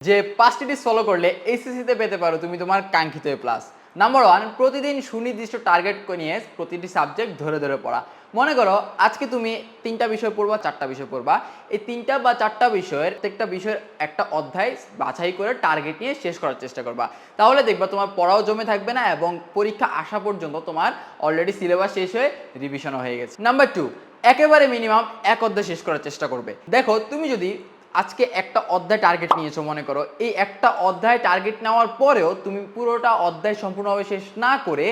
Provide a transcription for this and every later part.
যে 5টি tips follow করলে এইচএসসিতে পেতে পারো তুমি তোমার কাঙ্ক্ষিত এ প্লাস। নাম্বার 1, প্রতিদিন সুনির্দিষ্ট টার্গেট নিয়ে প্রতিটি সাবজেক্ট ধরে ধরে পড়া। মনে করো আজকে তুমি 3টা বিষয় পড়বা, 4টা বিষয় পড়বা। এই 3টা বা 4টা বিষয়ের প্রত্যেকটা বিষয়ের একটা অধ্যায় বাছাই করে টার্গেট নিয়ে শেষ করার চেষ্টা করবা। তাহলে দেখবা তোমার পড়াও জমে থাকবে না এবং পরীক্ষা আসা পর্যন্ত তোমার অলরেডি সিলেবাস শেষ হয়ে রিভিশনও হয়ে গেছে। নাম্বার 2, একেবারে মিনিমাম এক অধ্যায় শেষ করার চেষ্টা করবে। দেখো তুমি যদি আজকে একটা অধ্যায় টার্গেট নিয়েছো, মনে করো এই একটা অধ্যায় টার্গেট নেওয়ার পরেও তুমি পুরোটা অধ্যায় সম্পূর্ণভাবে শেষ না করে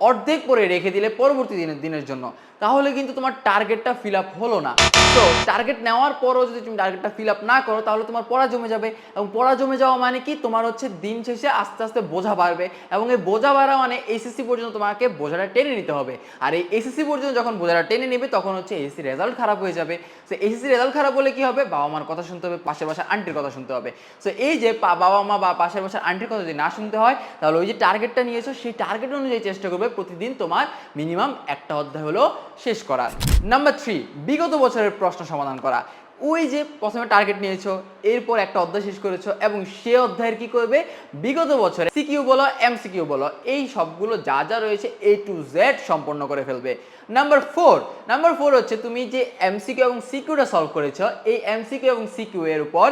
অর্ধেক পরে রেখে দিলে পরবর্তী দিনের জন্য, তাহলে কিন্তু তোমার টার্গেটটা ফিল আপ হলো না। তো টার্গেট নেওয়ার পরও যদি তুমি টার্গেটটা ফিল আপ না করো তাহলে তোমার পড়া জমে যাবে, এবং পড়া জমে যাওয়া মানে কি তোমার হচ্ছে দিন শেষে আস্তে আস্তে বোঝা বাড়বে, এবং এই বোঝা বাড়া মানে এইচএসসি পর্যন্ত তোমাকে বোঝাটা টেনে নিতে হবে। আর এই এইচএসসি পর্যন্ত যখন বোঝাটা টেনে নেবে তখন হচ্ছে এইচএসসি রেজাল্ট খারাপ হয়ে যাবে। সো এইচএসসি রেজাল্ট খারাপ হলে কি হবে, বাবা মার কথা শুনতে হবে, পাশের বাসার আন্টির কথা শুনতে হবে। সো এই যে বাবা মা বা পাশের বাসার আন্টির কথা যদি না শুনতে হয় তাহলে ওই যে টার্গেটটা নিয়েছো সেই টার্গেট অনুযায়ী চেষ্টা করবে প্রতিদিন তোমার মিনিমাম একটা অধ্যায় হলো শেষ করার। নাম্বার 3, বিগত বছরের প্রশ্ন সমাধান করা। ওই যে প্রথমে টার্গেট নিয়েছো, এরপর একটা অধ্যায় শেষ করেছো এবং সে অধ্যায়ের কি করবে, বিগত বছরে সিকিউ বলো এমসিকিউ বলো এই সবগুলো যা যা রয়েছে A to Z সম্পন্ন করে ফেলবে। নাম্বার 4 হচ্ছে তুমি যে এমসিকিউ এবং সিকিউটা সলভ করেছো, এই এমসিকিউ এবং সিকিউ এর উপর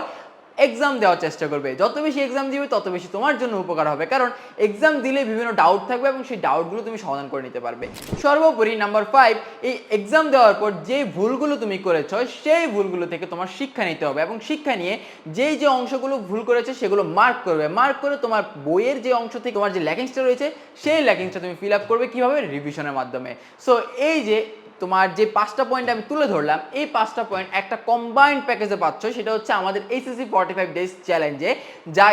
এক্সাম দেওয়ার চেষ্টা করবে। যত বেশি এক্সাম দিবে তত বেশি তোমার জন্য উপকার হবে, কারণ এক্সাম দিলে বিভিন্ন ডাউট থাকবে এবং সেই ডাউটগুলো তুমি সমাধান করে নিতে পারবে। সর্বোপরি নাম্বার 5, এই এক্সাম দেওয়ার পর যে ভুলগুলো তুমি করেছো সেই ভুলগুলো থেকে তোমার শিক্ষা নিতে হবে, এবং শিক্ষা নিয়ে যেই যে অংশগুলো ভুল করেছে সেগুলো মার্ক করে তোমার বইয়ের যে অংশ থেকে তোমার যে ল্যাকিংসটা রয়েছে সেই ল্যাকিংসটা তুমি ফিল আপ করবে কিভাবে, রিভিশনের মাধ্যমে। সো এই যে তোমার যে 5টা পয়েন্ট আমি তুলে ধরলাম, এই 5টা পয়েন্ট একটা কম্বাইন্ড প্যাকেজে পাচ্ছ, সেটা হচ্ছে আমাদের এইচএসসি 45 ডেজ চ্যালেঞ্জে,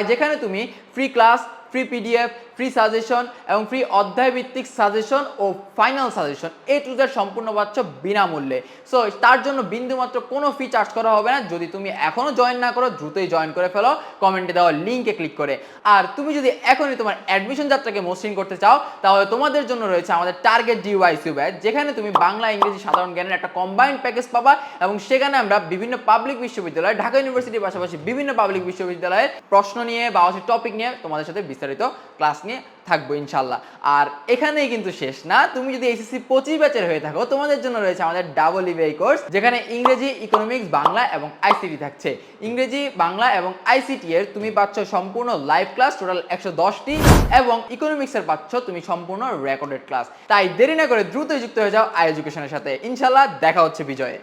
যেখানে তুমি free class, free PDF, free suggestion এবং ফ্রি অধ্যায় ভিত্তিক সাজেশন ও final suggestion A to Z সম্পূর্ণ পাচ্ছ বিনামূল্যে। সো তার জন্য বিন্দুমাত্র কোনো ফি চার্জ করা হবে না। যদি তুমি এখনও জয়েন না করো দ্রুতই জয়েন করে ফেলো কমেন্টে দেওয়া লিঙ্কে ক্লিক করে। আর তুমি যদি এখনই তোমার অ্যাডমিশন যাত্রাকে মসৃণ করতে চাও তাহলে তোমাদের জন্য রয়েছে আমাদের টার্গেট ডিওয়াইসিউ ব্যাচ, যেখানে তুমি বাংলা ইংরেজি সাধারণ জ্ঞানের একটা কম্বাইন্ড প্যাকেজ পাবা, এবং সেখানে আমরা বিভিন্ন পাবলিক বিশ্ববিদ্যালয়, ঢাকা ইউনিভার্সিটির পাশাপাশি বিভিন্ন পাবলিক বিশ্ববিদ্যালয়ের প্রশ্ন নিয়ে বা হচ্ছে টপিক নিয়ে তোমাদের সাথে বিস্তারিত ক্লাস নিয়ে থাকবো ইনশাল্লাহ। আর এখানেই কিন্তু শেষ না, তুমি যদি এইচএসসি 25 ব্যাচের হয়ে থাকো তোমাদের জন্য রয়েছে আমাদের ডাবল ইভিআই কোর্স, যেখানে ইংরেজি, ইকোনমিক্স, বাংলা এবং আইসিটি থাকছে। ইংরেজি, বাংলা এবং আইসিটি এর তুমি পাচ্ছ সম্পূর্ণ লাইভ ক্লাস টোটাল 110টি, এবং ইকোনমিক্সের পাচ্ছ তুমি সম্পূর্ণ রেকর্ডেড ক্লাস। তাই দেরি না করে দ্রুতই যুক্ত হয়ে যাও আই এডুকেশনের সাথে। ইনশাল্লাহ দেখা হচ্ছে বিজয়ে।